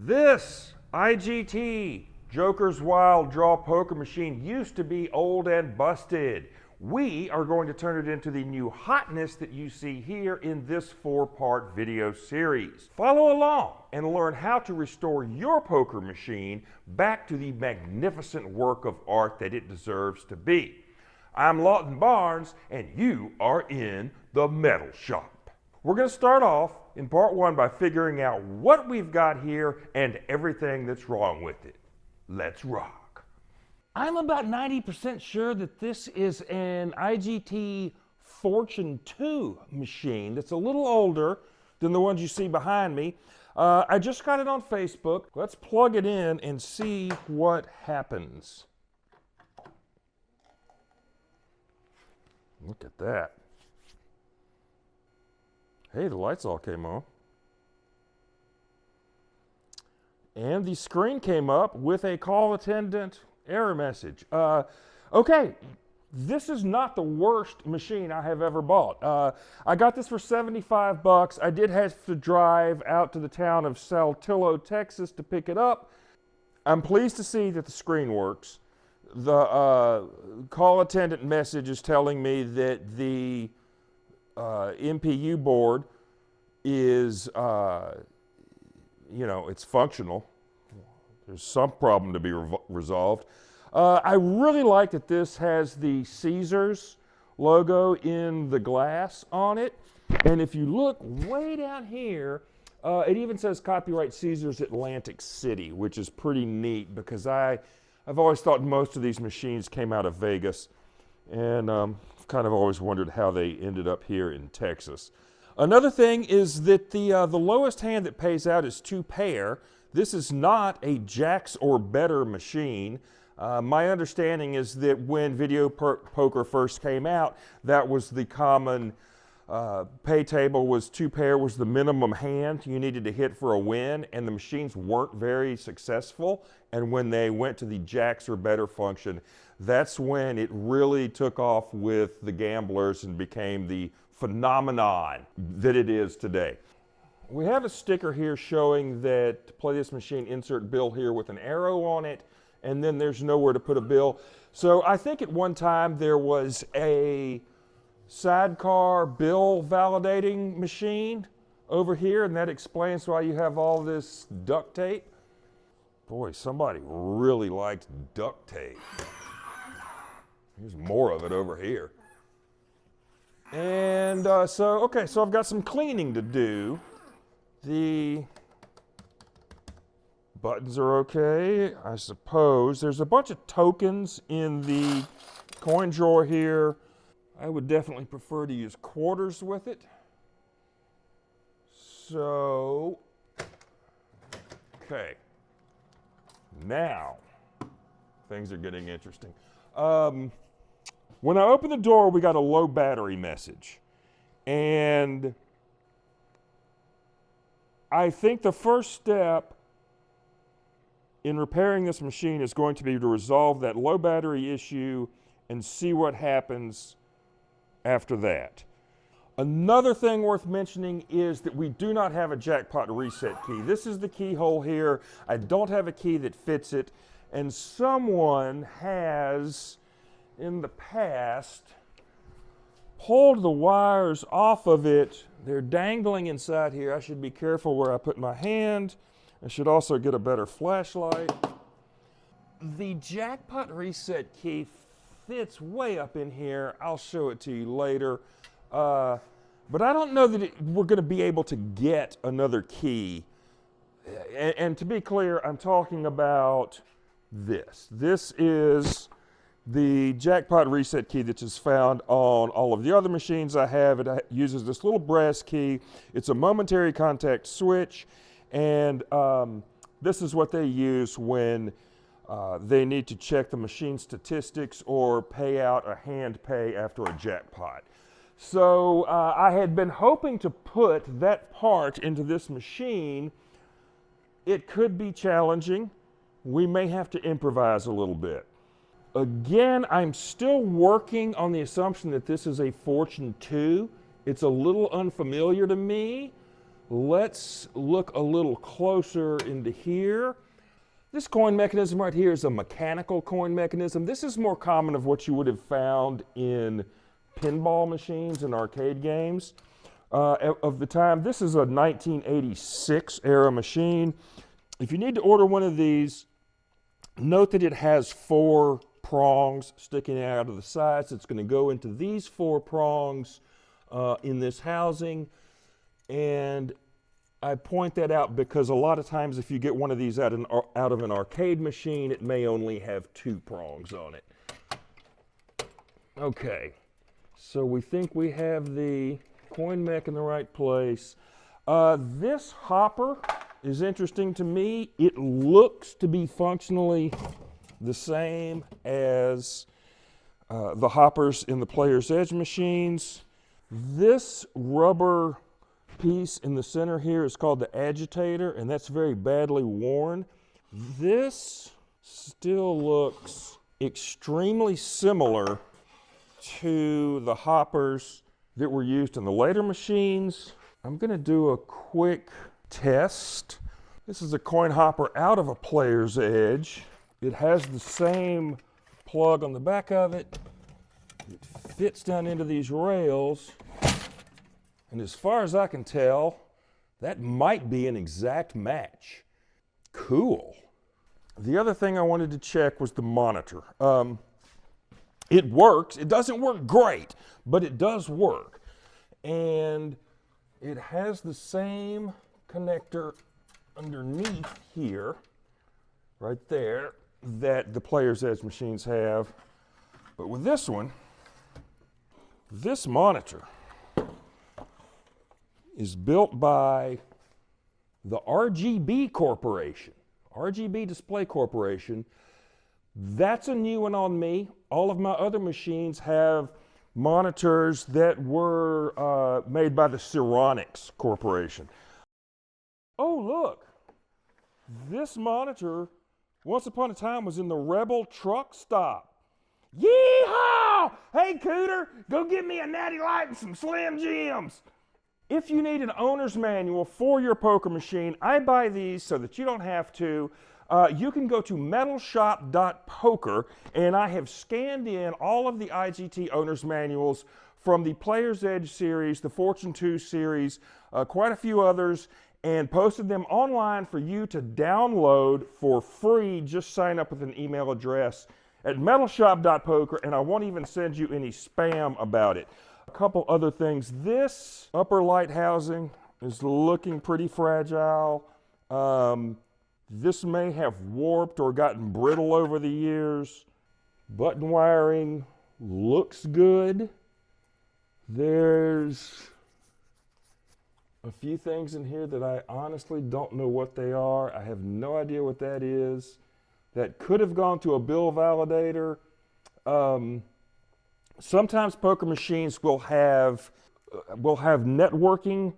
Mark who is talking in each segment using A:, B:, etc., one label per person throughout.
A: This IGT Joker's Wild Draw Poker Machine used to be old and busted. We are going to turn it into the new hotness that you see here in this 4-part video series. Follow along and learn how to restore your poker machine back to the magnificent work of art that it deserves to be. I'm Lawton Barnes, and you are in the Metal Shop. We're going to start off in part 1 by figuring out what we've got here and everything that's wrong with it. Let's rock. I'm about 90% sure that this is an IGT Fortune 2 machine that's a little older than the ones you see behind me. I just got it on Facebook. Let's plug it in and see what happens. Look at that. Hey, the lights all came on. And the screen came up with a call attendant error message. Okay, this is not the worst machine I have ever bought. I got this for $75. I did have to drive out to the town of Saltillo, Texas to pick it up. I'm pleased to see that the screen works. The call attendant message is telling me that the MPU board is, it's functional. There's some problem to be resolved. I really like that this has the Caesars logo in the glass on it. And if you look way down here, it even says copyright Caesars Atlantic City, which is pretty neat because I've always thought most of these machines came out of Vegas, and kind of always wondered how they ended up here in Texas. Another thing is that the lowest hand that pays out is 2 pair. This is not a jacks or better machine. My understanding is that when video poker first came out, that was the common pay table. Was 2 pair was the minimum hand you needed to hit for a win, and the machines weren't very successful. And when they went to the jacks or better function, that's when it really took off with the gamblers and became the phenomenon that it is today. We have a sticker here showing that to play this machine, insert bill here with an arrow on it, and then there's nowhere to put a bill. So I think at one time there was a sidecar bill validating machine over here, and that explains why you have all this duct tape. Boy, somebody really liked duct tape. There's more of it over here. And so I've got some cleaning to do. The buttons are okay, I suppose. There's a bunch of tokens in the coin drawer here. I would definitely prefer to use quarters with it. So, okay. Now, things are getting interesting. When I opened the door, we got a low battery message. And I think the first step in repairing this machine is going to be to resolve that low battery issue and see what happens after that. Another thing worth mentioning is that we do not have a jackpot reset key. This is the keyhole here. I don't have a key that fits it, and someone has, in the past, pulled the wires off of it. They're dangling inside here. I should be careful where I put my hand. I should also get a better flashlight. The jackpot reset key fits way up in here. I'll show it to you later. But I don't know that we're going to be able to get another key. And to be clear, I'm talking about this. This is the jackpot reset key that is found on all of the other machines I have. It uses this little brass key. It's a momentary contact switch, and this is what they use when they need to check the machine statistics or pay out a hand pay after a jackpot. So I had been hoping to put that part into this machine. It could be challenging. We may have to improvise a little bit. Again, I'm still working on the assumption that this is a Fortune 2. It's a little unfamiliar to me. Let's look a little closer into here. This coin mechanism right here is a mechanical coin mechanism. This is more common of what you would have found in pinball machines and arcade games of the time. This is a 1986 era machine. If you need to order one of these, note that it has 4 prongs sticking out of the sides. It's going to go into these 4 prongs in this housing. And I point that out because a lot of times if you get one of these out of an arcade machine, it may only have 2 prongs on it. Okay, so we think we have the coin mech in the right place. This hopper is interesting to me. It looks to be functionally the same as the hoppers in the Player's Edge machines. This rubber piece in the center here is called the agitator, and that's very badly worn. This still looks extremely similar to the hoppers that were used in the later machines. I'm going to do a quick test. This is a coin hopper out of a Player's Edge. It has the same plug on the back of it. It fits down into these rails. And as far as I can tell, that might be an exact match. Cool. The other thing I wanted to check was the monitor. It works. It doesn't work great, but it does work. And it has the same connector underneath here, right there, that the Player's Edge machines have. But with this one, this monitor is built by the RGB Corporation, RGB Display Corporation. That's a new one on me. All of my other machines have monitors that were made by the Sironix Corporation. Oh, look, this monitor once upon a time was in the Rebel truck stop. Yeehaw! Hey, Cooter, go get me a Natty Light and some Slim Jims. If you need an owner's manual for your poker machine, I buy these so that you don't have to. You can go to metalshop.poker, and I have scanned in all of the IGT owner's manuals from the Player's Edge series, the Fortune 2 series, quite a few others, and posted them online for you to download for free. Just sign up with an email address at metalshop.poker, and I won't even send you any spam about it. A couple other things. This upper light housing is looking pretty fragile. This may have warped or gotten brittle over the years. Button wiring looks good. There's a few things in here that I honestly don't know what they are. I have no idea what that is. That could have gone to a bill validator. Sometimes poker machines will have networking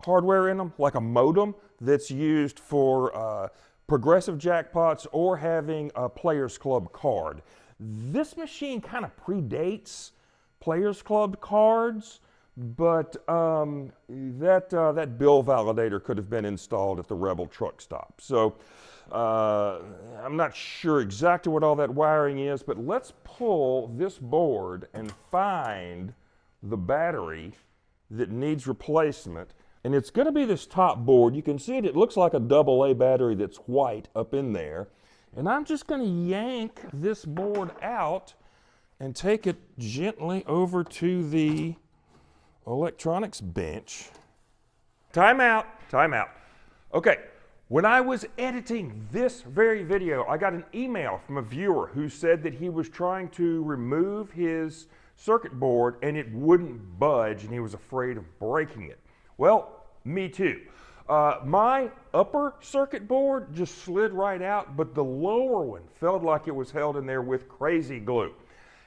A: hardware in them, like a modem that's used for progressive jackpots or having a Players Club card. This machine kind of predates Players Club cards, but that bill validator could have been installed at the Rebel truck stop. So I'm not sure exactly what all that wiring is, but let's pull this board and find the battery that needs replacement. And it's going to be this top board. You can see it looks like a AA battery that's white up in there. And I'm just going to yank this board out and take it gently over to the electronics bench. Time out, time out. Okay, when I was editing this very video, I got an email from a viewer who said that he was trying to remove his circuit board and it wouldn't budge and he was afraid of breaking it. Well, me too. My upper circuit board just slid right out, but the lower one felt like it was held in there with crazy glue.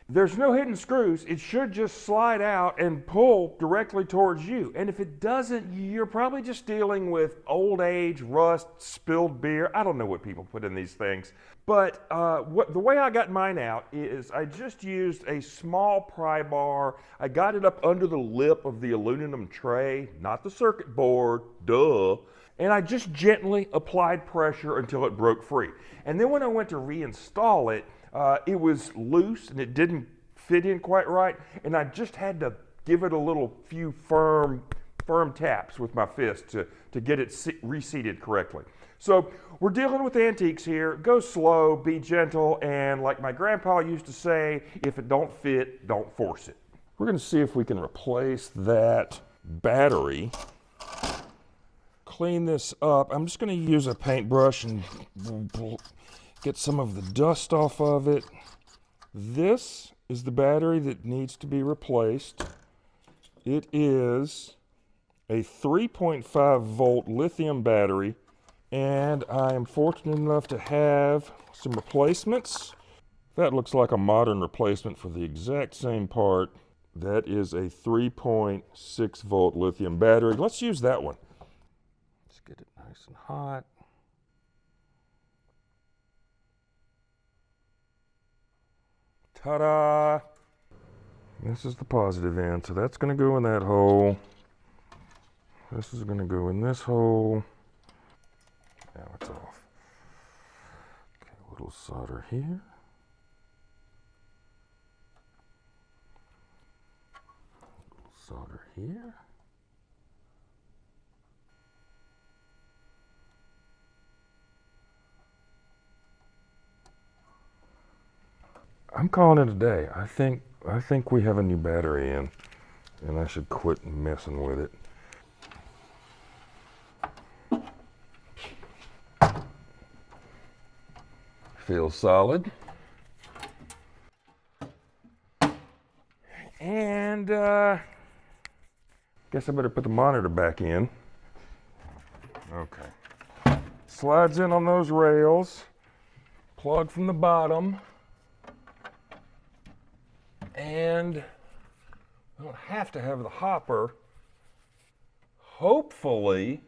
A: There's no hidden screws. It should just slide out and pull directly towards you. And if it doesn't, you're probably just dealing with old age, rust, spilled beer. I don't know what people put in these things. But the way I got mine out is I just used a small pry bar. I got it up under the lip of the aluminum tray, not the circuit board, duh. And I just gently applied pressure until it broke free. And then when I went to reinstall it, it was loose and it didn't fit in quite right, and I just had to give it a few firm taps with my fist to get it reseated correctly. So we're dealing with antiques here. Go slow, be gentle, and like my grandpa used to say, if it don't fit, don't force it. We're going to see if we can replace that battery. Clean this up. I'm just going to use a paintbrush and get some of the dust off of it. This is the battery that needs to be replaced. It is a 3.5 volt lithium battery, and I am fortunate enough to have some replacements. That looks like a modern replacement for the exact same part. That is a 3.6 volt lithium battery. Let's use that one. Let's get it nice and hot. Ta-da! This is the positive end, so that's going to go in that hole. This is going to go in this hole. Now it's off. Okay, a little solder here. A little solder here. I'm calling it a day. I think we have a new battery in, and I should quit messing with it. Feels solid. And guess I better put the monitor back in. Okay. Slides in on those rails. Plug from the bottom. And we don't have to have the hopper. Hopefully,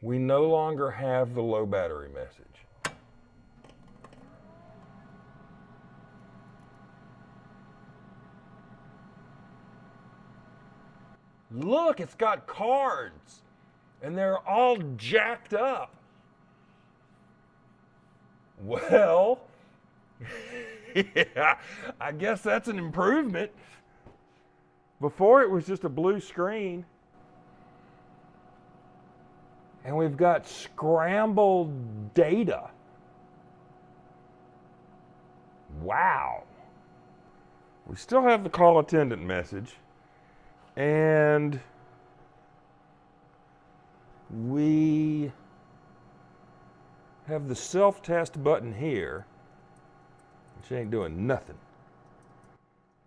A: we no longer have the low battery message. Look, it's got cards, and they're all jacked up. Well, yeah, I guess that's an improvement. Before it was just a blue screen. And we've got scrambled data. Wow. We still have the call attendant message. And we have the self-test button here, which ain't doing nothing.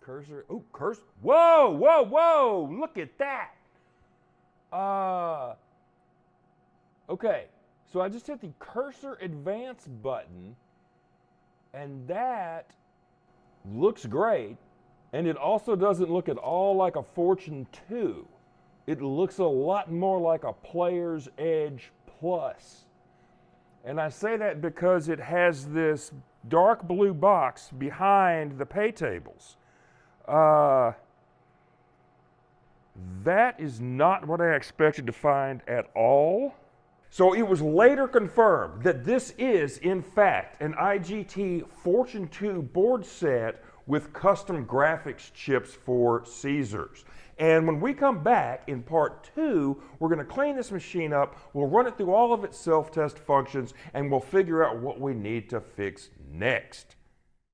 A: Cursor, oh, cursor, whoa, whoa, whoa, look at that. Okay, so I just hit the cursor advance button, and that looks great. And it also doesn't look at all like a Fortune 2. It looks a lot more like a Player's Edge Plus. And I say that because it has this dark blue box behind the pay tables. That is not what I expected to find at all. So it was later confirmed that this is, in fact, an IGT Fortune 2 board set with custom graphics chips for Caesars. And when we come back in part 2, we're going to clean this machine up, we'll run it through all of its self-test functions, and we'll figure out what we need to fix next.